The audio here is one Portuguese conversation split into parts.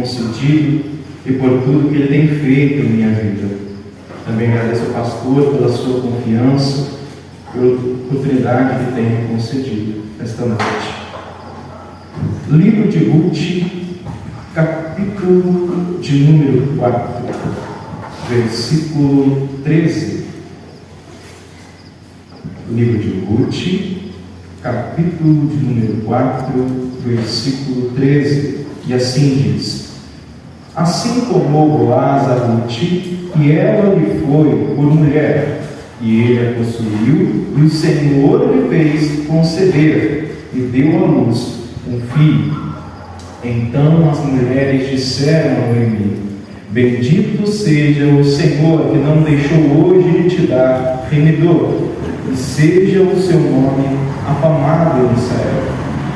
concedido e por tudo que Ele tem feito em minha vida. Também agradeço ao pastor pela sua confiança, pela oportunidade que tem me concedido esta noite. Livro de Ruth, capítulo de número 4, versículo 13. Livro de Ruth, capítulo de número 4, versículo 13, e assim diz: Assim tomou Boaz a Ruth, e ela lhe foi por mulher, e ele a possuiu, e o Senhor lhe fez conceber, e deu à luz um filho. Então as mulheres disseram a Noemi: Bendito seja o Senhor, que não deixou hoje de te dar remedor, e seja o seu nome afamado em Israel.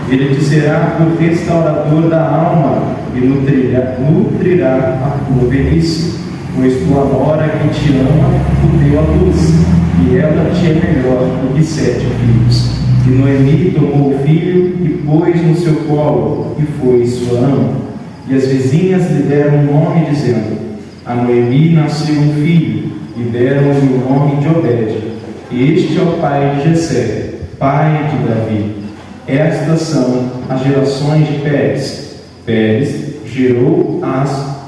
Ele te será por restaurador da alma e nutrirá a tua velhice, pois tua nora que te ama te deu a luz, e ela te é melhor do que 7 filhos. E Noemi tomou o filho e pôs no seu colo, e foi sua ama. E as vizinhas lhe deram um nome, dizendo: A Noemi nasceu um filho, e deram-lhe o nome de Obed. Este é o pai de Jessé, pai de Davi. Estas são as gerações de Pérez. Pérez gerou a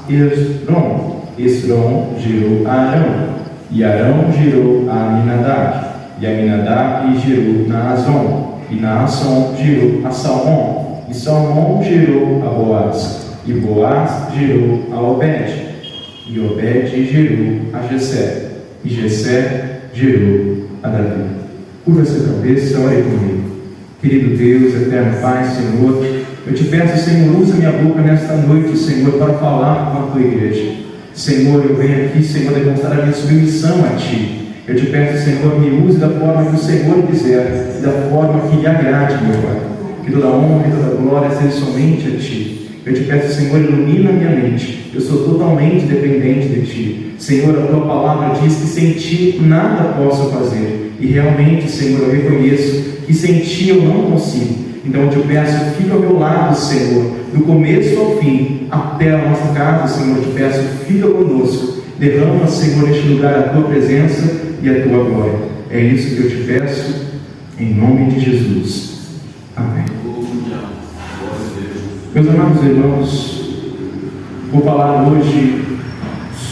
Esrom. Esrom gerou a Arão. E Arão gerou a Aminadab. E Aminadab gerou Naasson. E Naasson gerou a Salmão. E Salmão gerou a Boaz. E Boaz gerou a Obed. E Obed gerou a Jessé. E Jessé gerou a Davi. Curva essa cabeça, ore comigo. Querido Deus, eterno Pai, Senhor, eu te peço, Senhor, usa minha boca nesta noite, Senhor, para falar com a tua igreja. Senhor, eu venho aqui, Senhor, demonstrar a minha submissão a Ti. Eu te peço, Senhor, me use da forma que o Senhor quiser, e da forma que lhe agrade, meu Pai. Que toda honra e toda glória seja somente a Ti. Eu te peço, Senhor, ilumina a minha mente. Eu sou totalmente dependente de Ti. Senhor, a Tua palavra diz que sem Ti nada posso fazer. E realmente, Senhor, eu reconheço que sem Ti eu não consigo. Então eu te peço, fica ao meu lado, Senhor, do começo ao fim, até a nossa casa, Senhor. Eu te peço, fica conosco. Derrama, Senhor, neste lugar a Tua presença e a Tua glória. É isso que eu te peço, em nome de Jesus. Amém. Meus amados irmãos, vou falar hoje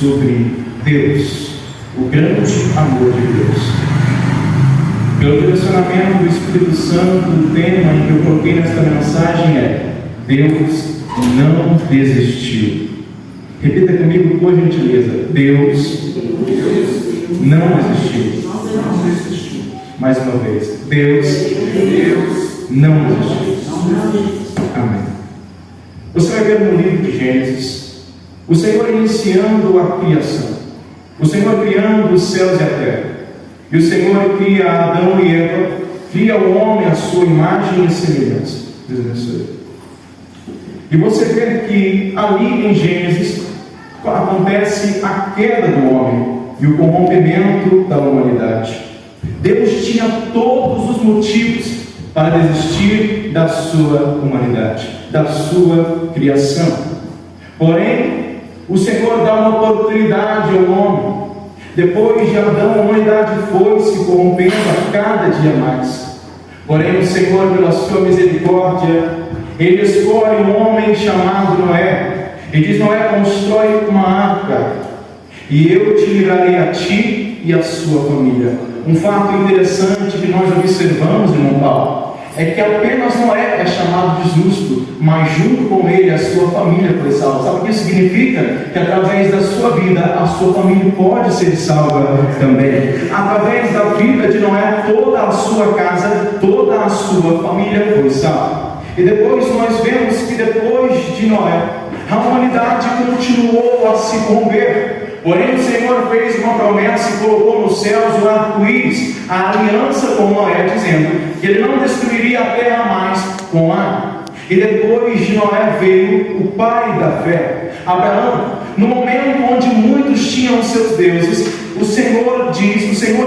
sobre Deus, o grande amor de Deus. Pelo direcionamento do Espírito Santo, o tema em que eu coloquei nesta mensagem é: Deus não desistiu. Repita comigo, por gentileza: Deus não desistiu. Mais uma vez: Deus não desistiu. Amém. Você vai ver no livro de Gênesis, o Senhor iniciando a criação, o Senhor criando os céus e a terra. E o Senhor cria Adão e Eva, cria o homem à sua imagem e semelhança. Deus abençoe. E você vê que ali em Gênesis acontece a queda do homem e o corrompimento da humanidade. Deus tinha todos os motivos para desistir da sua humanidade, da sua criação. Porém, o Senhor dá uma oportunidade ao homem. Depois de Adão, a humanidade foi se corrompendo a cada dia mais. Porém, o Senhor, pela sua misericórdia, Ele escolhe um homem chamado Noé. E diz: Noé, constrói uma arca, e eu te livrarei a ti e a sua família. Um fato interessante que nós observamos, irmão Paulo, é que apenas Noé é chamado de justo, mas junto com ele a sua família foi salva. Sabe o que isso significa? Que através da sua vida, a sua família pode ser salva também. Através da vida de Noé, toda a sua casa, toda a sua família foi salva. E depois nós vemos que depois de Noé, a humanidade continuou a se corromper. Porém, o Senhor fez uma promessa e colocou nos céus o arco-íris, a aliança com Noé, dizendo que Ele não destruiria a terra mais com água. E depois de Noé veio o pai da fé, Abraão. No momento onde muitos tinham seus deuses, o Senhor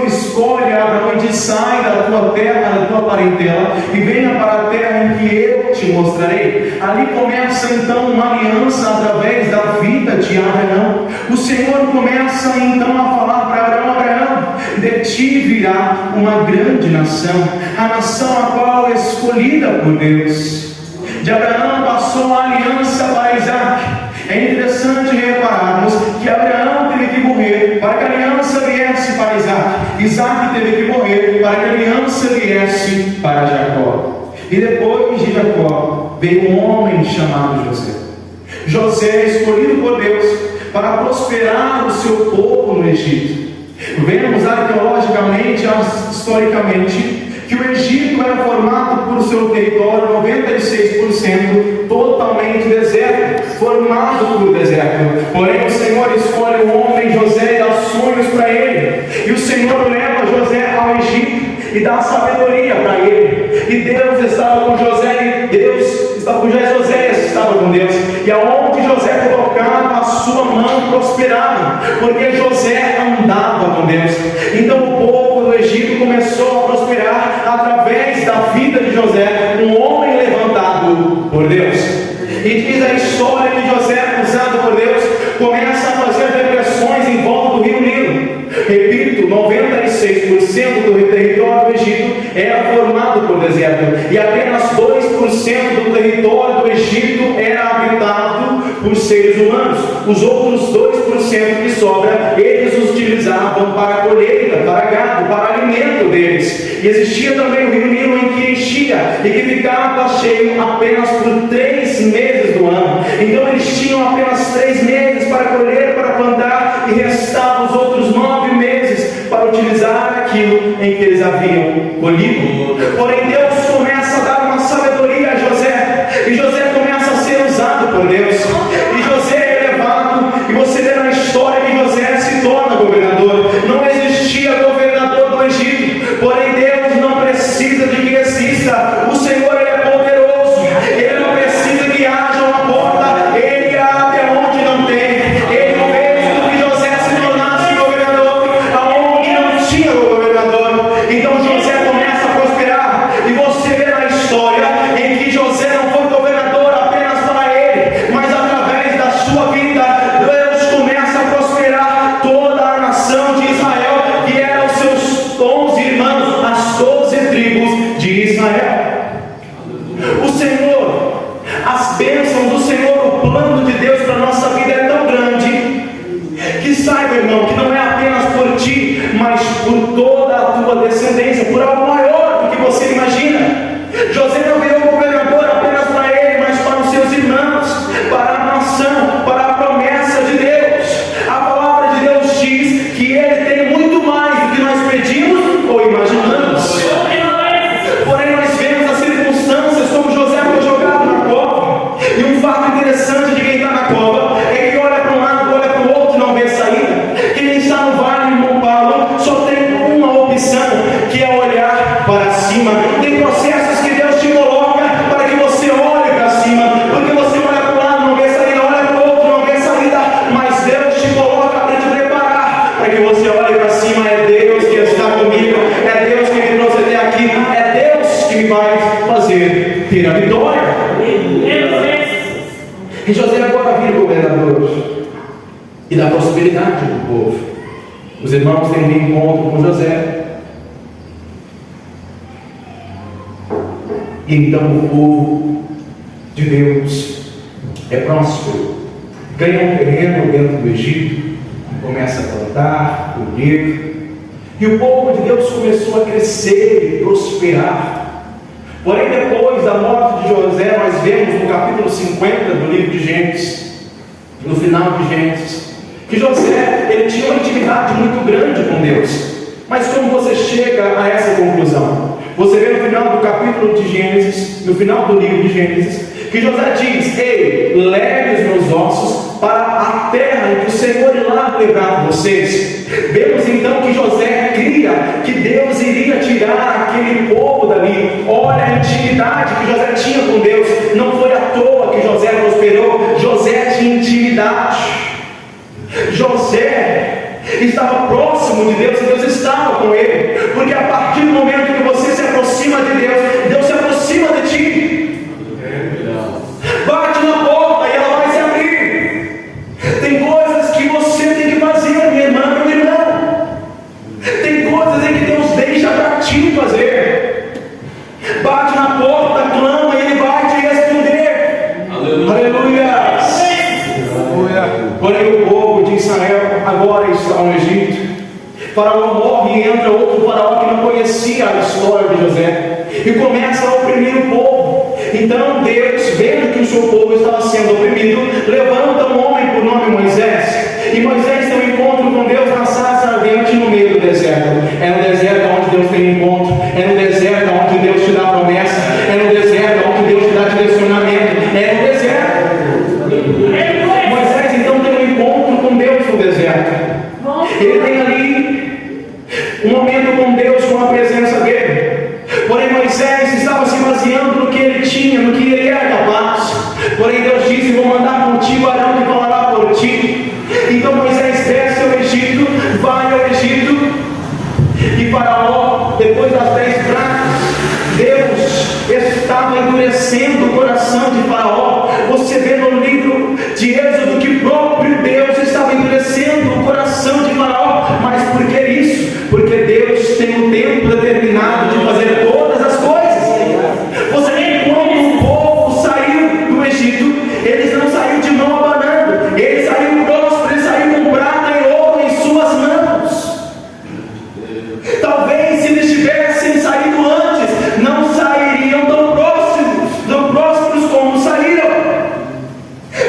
escolhe Abraão e diz: sai da tua terra, da tua parentela, e venha para a terra em que eu te mostrarei. Ali começa então uma aliança através da vida de Abraão. O Senhor começa então a falar para Abraão: Abraão, de ti virá uma grande nação, a nação a qual é escolhida por Deus. De Abraão passou a aliança para Isaac. É interessante repararmos que Abraão teve que morrer para que a aliança viesse para Isaac. Isaac teve que morrer para que a aliança viesse para Jacó. E depois de Jacó veio um homem chamado José. José, escolhido por Deus para prosperar o seu povo no Egito. Vemos arqueologicamente, historicamente, que o Egito era formado por seu território 96% totalmente deserto, formado por deserto. Porém o Senhor escolhe o homem José e dá sonhos para ele, e o Senhor leva José ao Egito e dá sabedoria para ele. E Deus estava com José, e Deus estava com José, estava com Deus, e aonde José colocava a sua mão prosperava, porque José andava com Deus. Então o povo do Egito começou a prosperar através da vida de José, um homem levantado por Deus. E diz a história que José, usado por Deus, começa a fazer depressões em volta do rio Nilo. Repito, 96% do território do Egito era formado por deserto, e apenas 2% do território do Egito era habitado por seres humanos. Os outros 2% que sobra, eles utilizavam para colheita, para gado, para alimento deles. E existia também o rio Nilo em que enchia e que ficava cheio apenas por 3 meses do ano. Então eles tinham apenas 3 meses para colher, para plantar, e restavam os outros 9 meses para utilizar aquilo em que eles haviam colhido. Porém Deus começa a dar uma sabedoria a José, e José começa a ser usado por Deus, e José é elevado, e você vê na história que José se torna governador. Não existia governador do Egito, porém Deus não precisa de que exista. O Senhor, Ele é poderoso, Ele não precisa que haja uma porta, Ele abre aonde não tem. Ele fez com que José se tornasse governador aonde não tinha governador. Então José começa a prosperar, e você vê na história em que José não foi governador apenas para ele, mas através da sua vida, Deus começa a prosperar toda a nação de Israel, que eram os seus 11 irmãos, as 12 tribos de Israel. O Senhor, as bênçãos do Senhor, o plano de Deus para a nossa vida é tão grande, que saiba, irmão, que não é apenas por ti, mas por toda a tua descendência, por algo maior do que você imagina. José não virou governador apenas para ele, mas para os seus irmãos, para a nação, para a promessa de Deus. A palavra de Deus diz que Ele tem muito mais do que nós pedimos ou imaginamos. Porém nós vemos as circunstâncias, como José foi jogado na cova, e um fato interessante de quem está na cova é que olha para um lado, olha para o outro e não vê saída. Quem está no vale de Montpalo só tem uma opção, que é olhar para cima. Tem processos que Deus te coloca para que você olhe para cima, porque você olha para um lado, não vê saída, olha para o outro, não vê saída, mas Deus te coloca para te preparar, para que você olhe para cima. É Deus que está comigo, é Deus que me trouxe até aqui, é Deus que me vai fazer ter a vitória. E José agora vira governador e dá prosperidade do povo. Os irmãos têm um encontro com José, e então o povo de Deus é próspero, ganha um terreno dentro do Egito, começa a plantar, colher, e o povo de Deus começou a crescer e prosperar. Porém, depois da morte de José, nós vemos no capítulo 50 do livro de Gênesis, no final de Gênesis, que José, ele tinha uma intimidade muito grande com Deus. Mas como você chega a essa conclusão? Você vê no final do capítulo de Gênesis, no final do livro de Gênesis, que José diz: ei, leve os meus ossos para a terra em que o Senhor irá levar vocês. Vemos então que José cria que Deus iria tirar aquele povo dali. Olha a intimidade que José tinha com Deus. Não foi à toa que José prosperou. José tinha intimidade. José estava próximo de Deus e Deus estava com ele. Porque a partir do momento que você se aproxima de Deus, Deus se aproxima de ti. Bate na porta e ela vai se abrir. Tem coisas que você tem que fazer, minha irmã, meu irmão. Tem coisas em que Deus deixa para ti fazer. Bate na porta, clama e Ele vai te responder. Aleluia. Porém o povo de Israel agora está no Egito. Faraó morre e entra outro faraó que não conhecia a história de José e começa a oprimir o povo. Então Deus, vendo que o seu povo estava sendo oprimido, levanta um homem por nome Moisés. E Moisés tem um encontro com Deus na sarça ardente no meio do deserto. É no deserto onde Deus tem encontro. É no deserto onde Deus te dá promessa. É no deserto onde Deus te dá direcionamento. É no deserto. Moisés então tem um encontro com Deus no deserto. Ele tem ali um momento com Deus, com a presença dele. Porém Moisés estava se baseando no que ele tinha, no que ele era capaz. Porém Deus disse: vou mandar contigo Arão que falará por ti. Então Moisés desce ao Egito, vai ao Egito. E Faraó, depois das 10 pragas, Deus estava endurecendo o coração de Faraó. Você vê no livro de Êxodo que o próprio Deus estava endurecendo o coração de Faraó. Mas por que isso? Porque Deus tem um tempo determinado de fazer todas as coisas. Você vê quando o povo saiu do Egito, eles não saíram de mão abanando. Eles saíram prósperos, eles saíram com prata e ouro em suas mãos. Talvez se eles tivessem saído antes, não sairiam tão prósperos como saíram.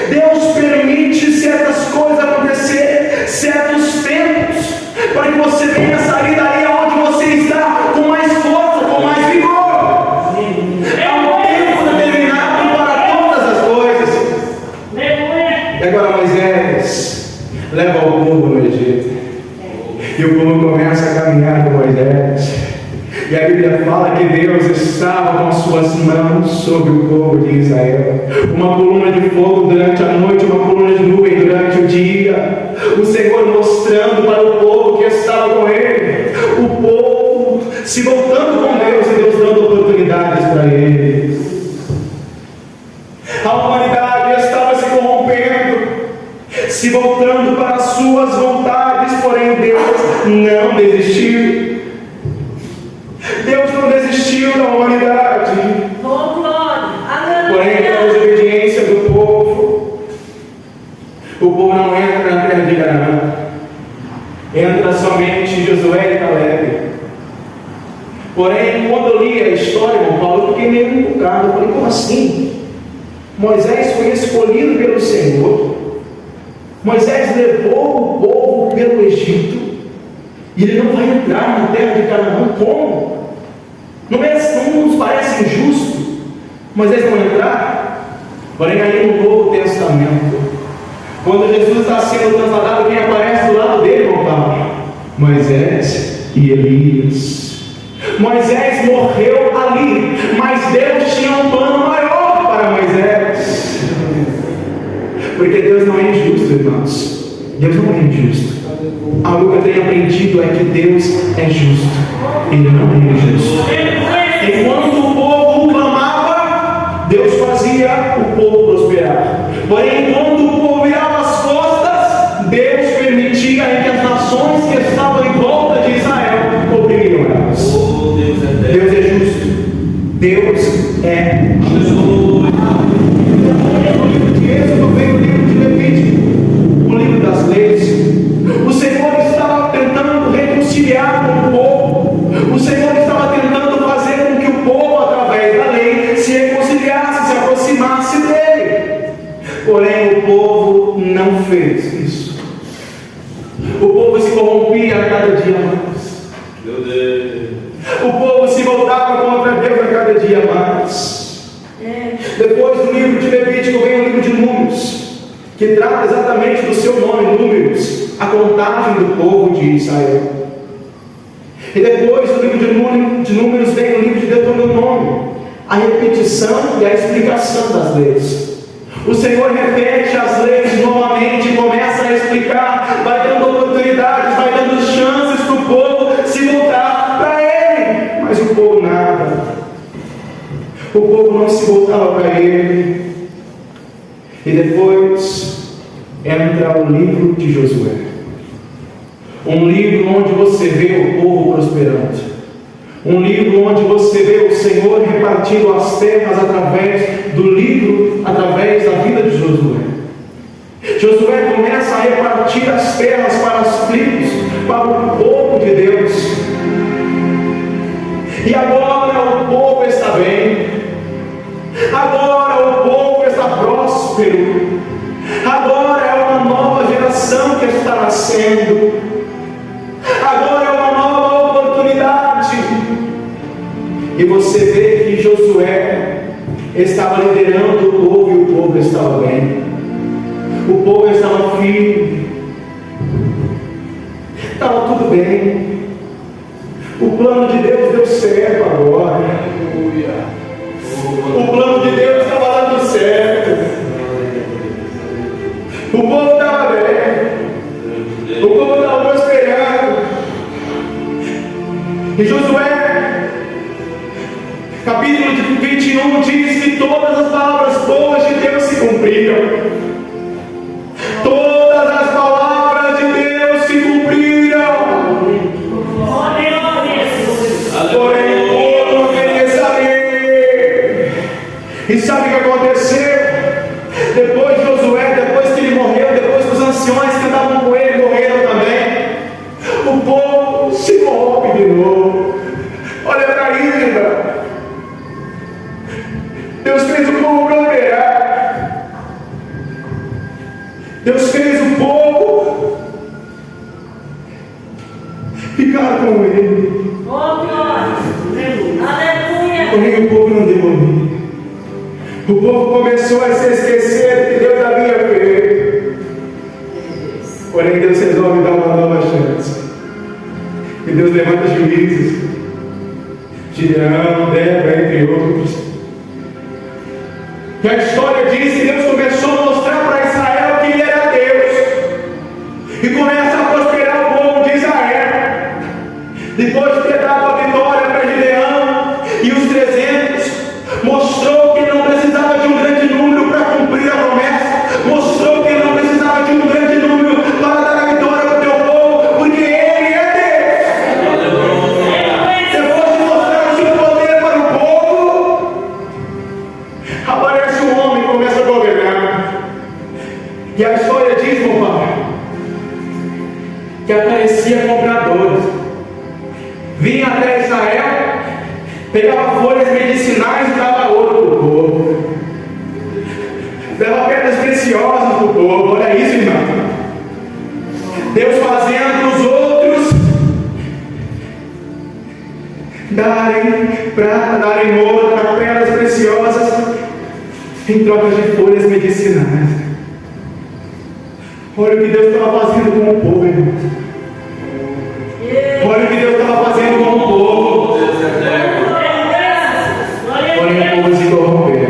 Deus permite certas coisas acontecer, certos tempos, para que você venha sair daí aonde você está com mais força, com mais vigor. É um tempo determinado para todas as coisas. E agora Moisés leva o povo no Egito. E o povo começa a caminhar com Moisés. E a Bíblia fala que Deus estava com as suas mãos sobre o povo de Israel. Uma coluna de fogo durante a noite, uma coluna de nuvem durante o dia. O Senhor mostrando para o povo que estava com ele. O povo se voltando com Deus e Deus dando oportunidades para eles. A humanidade estava se corrompendo, se voltando para as suas vontades, porém Deus não desistiu. Deus não desistiu da humanidade. Porém, pela desobediência do povo, o povo não entra na terra de Canaã. Entra somente Josué e Caleb. Porém, quando eu li a história, irmão Paulo, eu fiquei meio empolgado. Eu falei: como assim? Moisés foi escolhido pelo Senhor. Moisés levou o povo pelo Egito. E ele não vai entrar na terra de Canaã. Como? Não nos parece injusto Moisés não entrar? Porém, aí no Novo Testamento, quando Jesus está sendo transladado, quem aparece do lado dele, irmão Paulo? Moisés e Elias. Moisés morreu ali, mas Deus tinha um plano maior para Moisés. Porque Deus não é injusto, irmãos. Deus não é injusto. Algo que eu tenho aprendido é que Deus é justo. Ele não é injusto. Enquanto o povo clamava, Deus fazia o povo prosperar. Porém, quando o povo virava as costas, Deus permitia que as nações que estavam em volta de Israel oprimiam elas. Deus é justo. Deus é justo. O livro de Êxodo vem o livro de Levítico, o livro das leis. O Senhor estava tentando reconciliar com o povo. O Senhor estava tentando fazer com que o povo, através da lei, se reconciliasse, se aproximasse dele. Porém, o povo não fez isso. O povo se corrompia a cada dia mais. Meu Deus. O povo se voltava contra Deus a cada dia mais. Depois do livro de Levítico vem o livro de Números. que trata exatamente do seu nome, Números, a contagem do povo de Israel. E depois do livro de Números vem o livro de Deuteronômio, a repetição e a explicação das leis. O Senhor repete as leis novamente, começa a explicar, vai dando oportunidades, vai dando chances para o povo se voltar para Ele. Mas o povo nada. O povo não se voltava para Ele. E depois entra o livro de Josué. Um livro onde você vê o povo prosperando. Um livro onde você vê o Senhor repartindo as terras através do livro, através da vida de Josué. Josué começa a repartir as terras para as tribos, para o povo de Deus. E agora o povo está bem. Agora o povo está próspero. Agora é uma nova geração que está nascendo. Agora é uma nova oportunidade. E você vê que Josué estava liderando o povo e o povo estava bem. O povo estava firme. Estava tudo bem. O plano de Deus deu certo agora. O plano de Deus estava dando certo. O povo estava bem. O povo estava prosperando. E Josué, capítulo 21, diz que todas as palavras boas de Deus se cumpriram. Todas as palavras de Deus se cumpriram. Porém, o povo não queria saber. E sabe o que aconteceu? Depois de Josué, depois que ele morreu, depois que os anciões que andavam com ele morreram também, o povo se corrompe de novo. Olha para isso, Deus fez o povo prosperar. Deus fez o povo ficar com Ele. Porém o povo não deu ouvido. O povo começou a se esquecer do que Deus havia feito. Porém Deus resolve dar uma nova chance. E Deus levanta juízes, Gideão, Débora, entre outros. E a história diz que Deus começou a mostrar para Israel que Ele era Deus. E começa a prosperar o povo de Israel. Depois de ter dado a vitória para Gideão e os 300, mostrou que não precisava de um grande número para cumprir a promessa. Mostrou que não precisava de um grande número para dar a vitória para o teu povo, porque Ele é Deus. Depois de mostrar o seu poder para o povo, aparece um homem e começa a governar. E a história diz, meu pai, que aparecia compradores. Vinha até Israel, pegava folhas medicinais e dava ouro para o povo. Dava pedras preciosas para o povo. Olha isso, irmão. Deus fazendo os outros darem prata, darem ouro, dar pedras preciosas em troca de folhas medicinais. Olha o que Deus estava fazendo com o povo, irmão. Olha o que Deus estava fazendo com o povo. Porém o povo se corrompeu.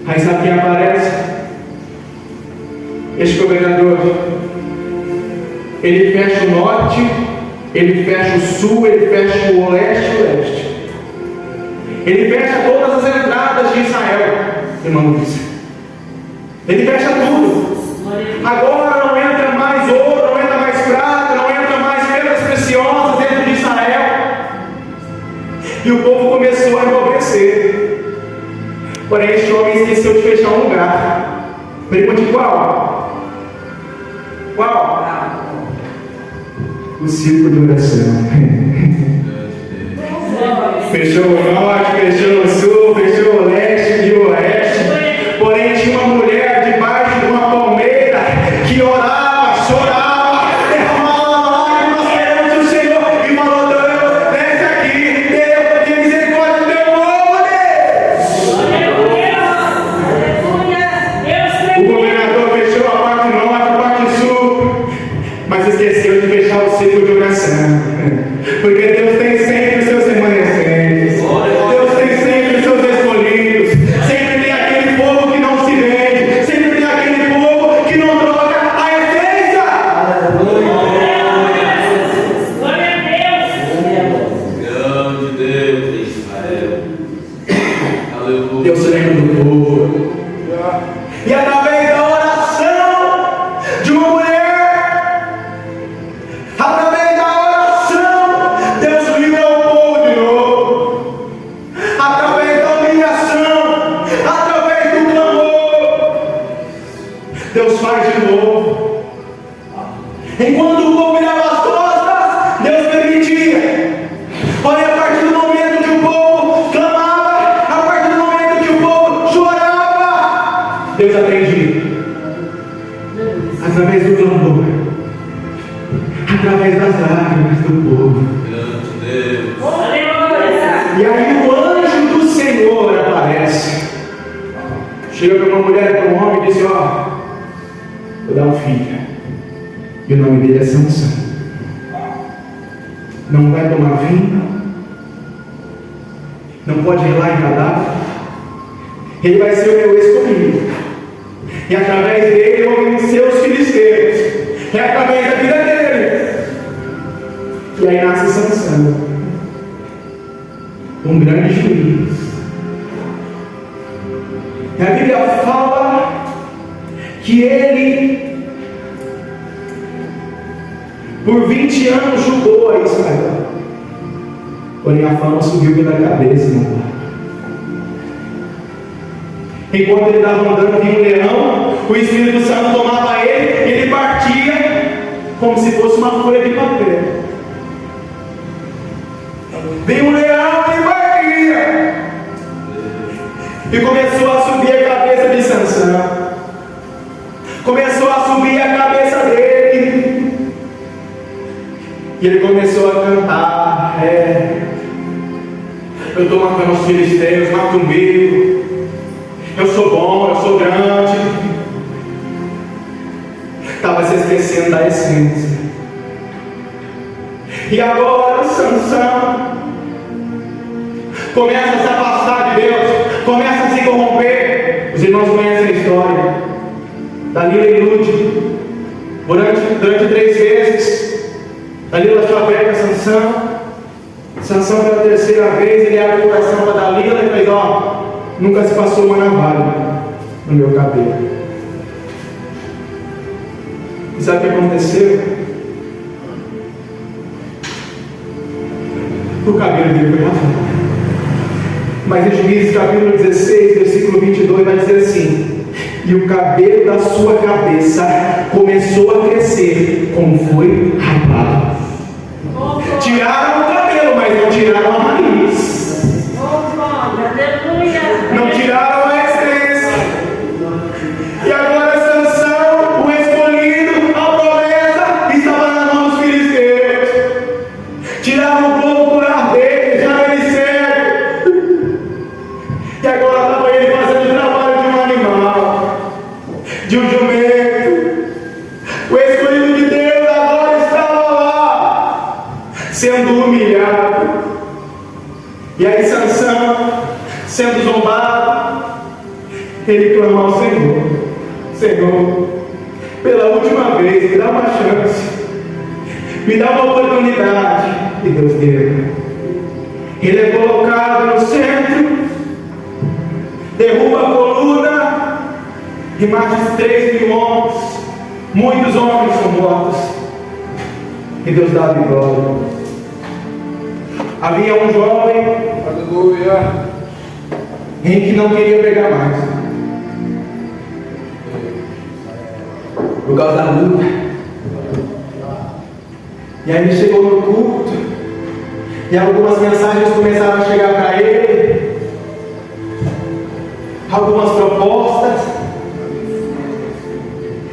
Aí sabe quem aparece? Este governador. Ele fecha o norte, ele fecha o sul, ele fecha o leste e o leste. Ele fecha todas as entradas de Israel, irmãos. Ele fecha tudo. Agora não entra mais ouro, não entra mais prata, não entra mais pedras preciosas dentro de Israel. E o povo começou a empobrecer. Porém, este homem esqueceu de fechar um lugar. Pergunte qual? Qual? O círculo de oração. Fechou o norte, fechou o sul, fechou o leste e o oeste. Porém, tinha uma mulher debaixo de uma palmeira que orava, chorava, derramava lágrimas perante o Senhor e falou: Deus, desce aqui, Deus, tem misericórdia do teu povo, Deus. O Deus faz de novo. Enquanto o povo virava as costas, Deus permitia. Olha, a partir do momento que o povo clamava, a partir do momento que o povo chorava, Deus atendia. Através do clamor, através das lágrimas do povo. E aí o anjo do Senhor aparece. Chega para uma mulher, para um homem e diz: ó, vou dar um filho. E o nome dele é Sansão. Não vai tomar vinho, não pode ir lá em cadáver. Ele vai ser o meu escolhido. E através dele eu vou vencer os filisteus. É através da vida dele. E aí nasce Sansão, um grande juiz. E a Bíblia fala que ele, por 20 anos, julgou a Israel. Porém a fama subiu pela cabeça, irmão. Enquanto ele estava andando, vinha um leão, o Espírito Santo tomava ele, ele partia como se fosse uma folha de papel. Vinha um leão, ele partia. E começou a subir a cabeça de Sansão. Começou a subir a cabeça dele. E ele começou a cantar: eu estou matando os filisteus, mato o meu. Eu sou bom, eu sou grande. Estava se esquecendo da essência. E agora Sansão começa a se afastar de Deus, começa a se corromper. Os irmãos conhecem a história. Dalila e Lude, durante 3 vezes, Dalila chaveca Sansão. Sansão pela 3ª vez, ele abre o coração para Dalila e fez: ó, nunca se passou uma navalha no meu cabelo. E sabe o que aconteceu? O cabelo dele foi rasgado. Mas em Juízes capítulo 16, versículo 22, vai dizer assim: e o cabelo da sua cabeça começou a crescer, como foi rapado. Tiraram o cabelo, mas não tiraram a raiz. Não tiraram a essência. E agora Sansão, o escolhido, a promessa, estava na mão dos filisteus. Tiraram o povo por arder, deixaram ele cego. E agora estava ele fazendo o trabalho de um animal, de um jumento. O escolhido de Deus agora estava lá, sendo humilhado. E aí Sansão, sendo zombado, ele clama ao Senhor: Senhor, pela última vez, me dá uma chance, me dá uma oportunidade. E Deus deu. Ele é colocado no centro, derruba a coluna, e mais de 3.000 homens, muitos homens são mortos, e Deus dá a vitória. Havia um jovem, aleluia, em que não queria pregar mais, por causa da luta. E aí ele chegou no culto, e algumas mensagens começaram a chegar para ele, algumas propostas,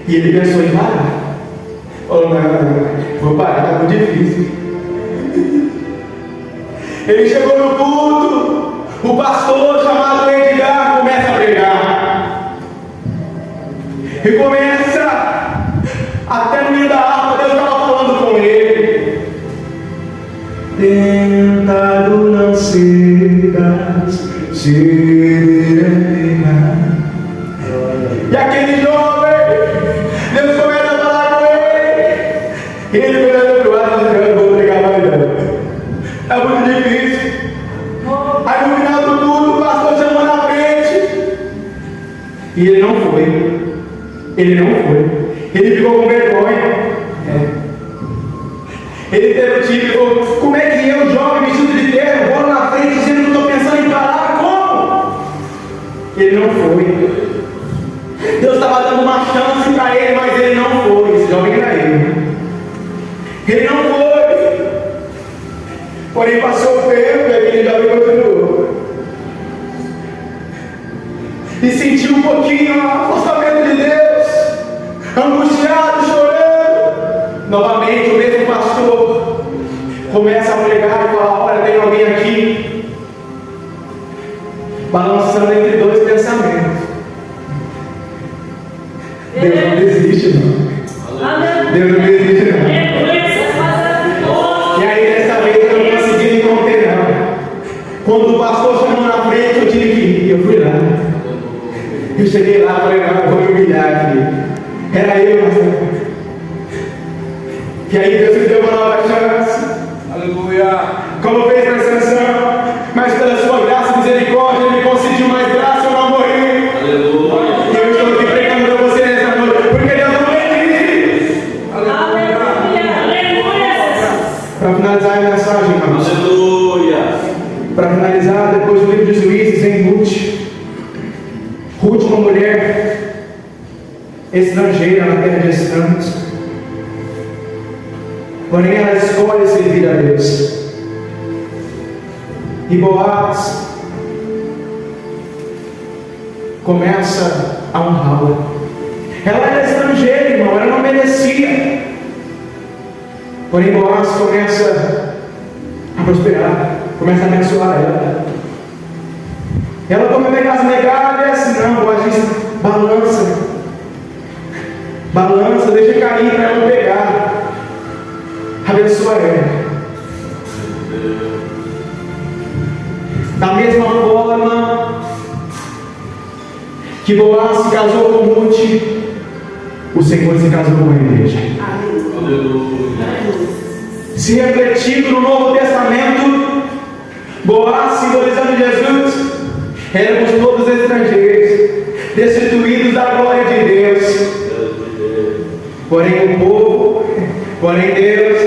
e ele pensou em parar. Falou: não, vou parar, está muito difícil. Ele chegou no culto, o pastor chamado Edgar começa a pregar. E começa, até no meio da harpa, Deus estava falando com ele: tentado não serás, serena. E aquele jovem, Deus começa a falar com ele. E ele pegando para o lado e dizendo: eu vou pregar mais não. É muito difícil. Aí no final do culto, o pastor chamou na frente. E ele não foi. Ele não foi. Ele ficou com vergonha. Ele teve o tipo e falou: como é que eu, jovem vestido de terno, vou na frente dizendo que estou pensando em parar? Como? Ele não foi. Deus estava dando uma chance para esse jovem era ele. Ele não foi. Porém, passou o tempo e aquele jovem continuou. E sentiu um pouquinho o afastamento de Deus, angustiado, chorando. Novamente, o mesmo pastor começa a pregar e falar: olha, tem alguém aqui balançando entre dois pensamentos. Deus não desiste, não. Deus não desiste, não. E aí, dessa vez, eu não consegui me conter, não. Quando o pastor chamou na frente, eu tive que ir. Eu fui lá. Eu cheguei lá e falei: não, eu vou me humilhar aqui. Era eu, pastor. E aí, Deus me deu uma nova chance. Aleluia. Como fez na sanção, mas pela sua graça e misericórdia, Ele me concedeu mais graça, eu não morri. Aleluia. E eu estou aqui pregando para você nessa noite, porque Deus não desiste. Aleluia. Para finalizar a mensagem, irmãos. Aleluia. Para finalizar, depois do livro de Juízes, em Ruth. Ruth, uma mulher estrangeira na terra de estranhos. Porém, ela escolhe servir a Deus. E Boaz começa a honrá-la. Ela era estrangeira, irmão, ela não merecia. Porém, Boaz começa a prosperar, começa a abençoar ela. Ela come pegar as migalhas, não, Boaz diz: balança, balança, deixa cair para ela pegar. Abençoa ela. Da mesma forma que Boaz se casou com Ruth, o Senhor se casou com a igreja. Aleluia. Se refletido no Novo Testamento, Boaz, simbolizando Jesus, éramos todos estrangeiros, destituídos da glória de Deus. Porém o povo, porém Deus,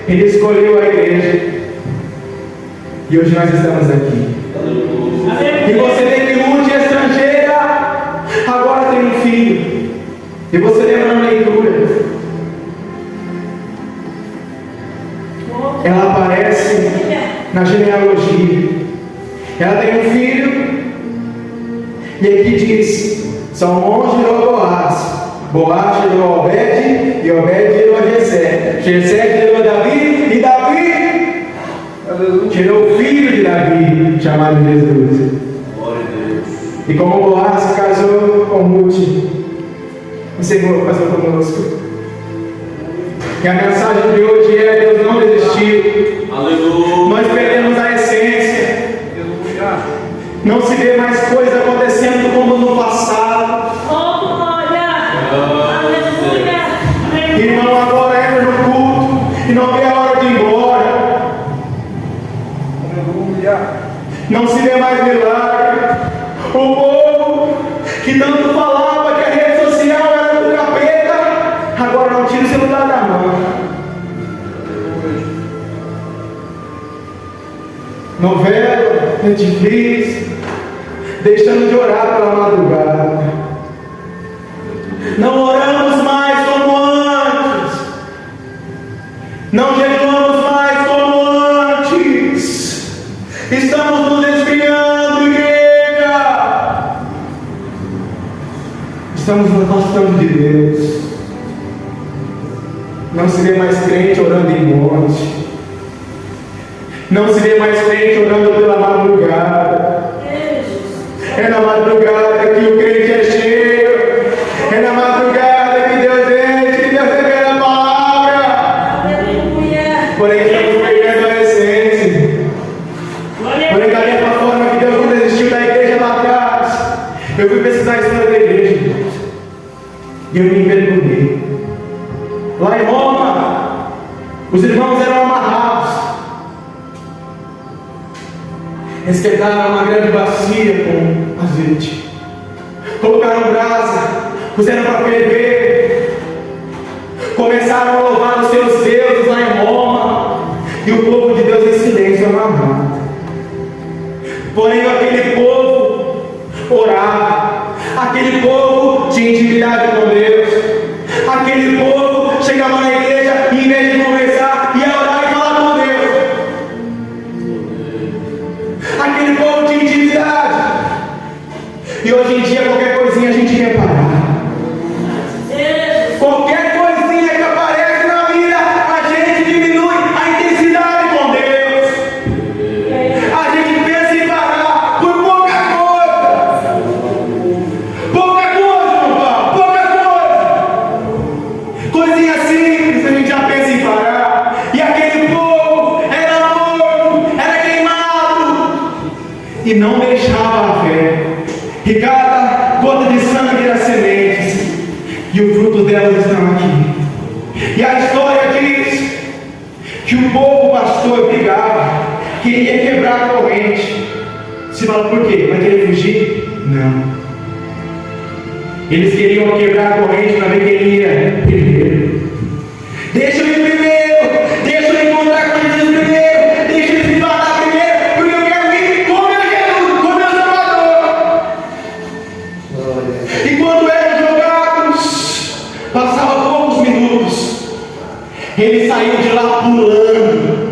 Ele escolheu a igreja. E hoje nós estamos aqui. E você vê que Ruth é estrangeira, agora tem um filho. E você lembra na leitura, ela aparece na genealogia. Ela tem um filho. E aqui diz: Salmão gerou Boaz, Boaz gerou Obed, e Obed gerou a Jessé, Jessé gerou Davi, e Davi gerou o filho de Davi, chamado Jesus. E como Boaz se casou com Ruth, o Senhor passou conosco. E a mensagem de hoje é: Deus não desistiu. Aleluia. Nós perdemos a essência. Não se vê mais coisa acontecendo como no passado. Irmão, agora entra no culto e não vê a hora de ir embora. Não se vê mais milagre. O povo que tanto falava que a rede social era do capeta, agora não tira o celular da mão. Novela, Netflix, deixando de orar pela madrugada. Não oramos mais como antes. Não jejuamos mais como antes. Estamos nos desviando, igreja. Estamos nos afastando de Deus. Não se vê mais crente orando em monte. Não se vê mais crente orando pela madrugada. É na madrugada que o crente é cheio. É na madrugada que Deus enche, que Deus revela a palavra. Porém, estamos perdendo a essência. Porém, da mesma forma que Deus não desistiu da igreja lá atrás, eu fui pesquisar a história da igreja. E eu me envergonhei. Lá em Roma, os irmãos eram amarrados. Esquentaram uma grande bacia com azeite. Colocaram brasa, puseram para ferver. Começaram a louvar os seus deuses lá em Roma. E o povo de Deus em silêncio amarrado. Porém, aquele povo orava. Aquele povo tinha intimidade com Deus. Aquele povo E o fruto delas estão aqui. E a história diz que o povo pastor brigava, queria quebrar a corrente. Você fala, por quê? Vai querer fugir? Não. Eles queriam quebrar a corrente para ver quem ia primeiro. Deixa eu ir primeiro, deixa eu encontrar com Jesus primeiro, deixa eles me matar primeiro, porque eu quero ir com meu Jesus, com meu Salvador. E quando eram jogados, passavam poucos minutos, ele saiu de lá pulando.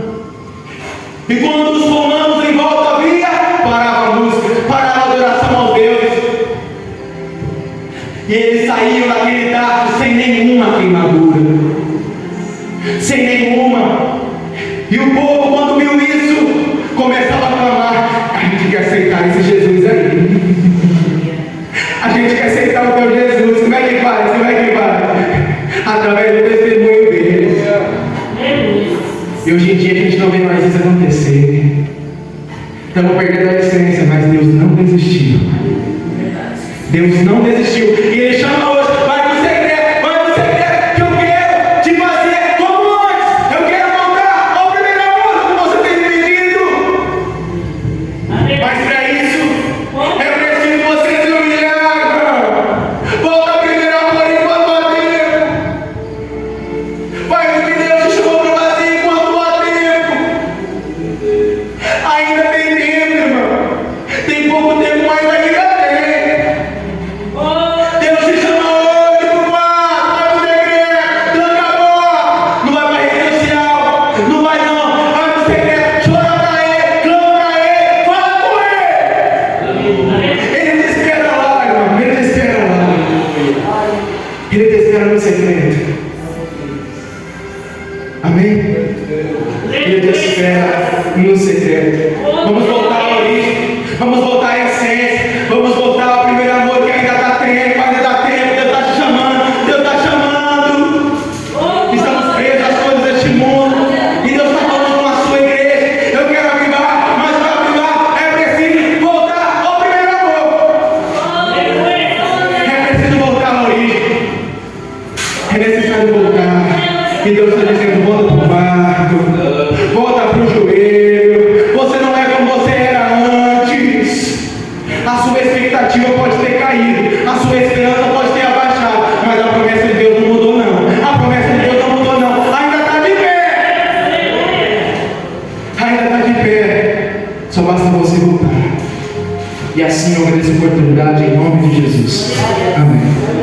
E quando os comandos em volta via, parava a música, parava a adoração aos deuses. E ele saiu daquele dardo sem nenhuma queimadura. Sem nenhuma. E o povo, quando viu isso, começava a clamar: a gente quer aceitar esse Jesus aí. A gente quer aceitar o teu Jesus. Como é que faz? Como é que faz? Através do testemunho dele. E hoje em dia a gente não vê mais isso acontecer. Estamos perdendo a essência, mas Deus não desistiu. Deus não desistiu. E Ele chama hoje: vai no segredo, que eu quero te fazer como antes. Eu quero voltar ao primeiro amor que você tem pedido. Mas para isso, é preciso você se humilhar. Volta ao primeiro amor enquanto há tempo. Faz o que Deus te chamou para fazer enquanto há tempo. Ainda tem tempo, irmão. Tem pouco tempo, mas ainda tem. Deus te chama hoje pro quarto, vai pro segredo, tranca a porta, não vai pra rede social, não vai não, vai pro segredo, chora pra Ele, clama pra Ele, fala com Ele. Ele te espera lá, irmão, Ele te espera lá. Ele te espera no segredo. Amém? Ele te espera no segredo. Vamos voltar à origem, vamos voltar à essência, vamos voltar ao primeiro amor que ainda dá tempo, ainda dá tempo. Deus está te chamando, Deus está chamando. Estamos presos às coisas deste mundo e Deus está falando com a sua igreja: eu quero avivar, mas para avivar é preciso voltar ao primeiro amor. É preciso voltar à origem. É necessário voltar. E Deus está dizendo: volta para o barco, volta para o joelho. Você não é como você era antes. A sua expectativa pode ter caído, a sua esperança pode ter abaixado, mas a promessa de Deus não mudou não. A promessa de Deus não mudou não. Ainda está de pé. Ainda está de pé. Só basta você voltar. E assim eu agradeço a oportunidade em nome de Jesus. Amém.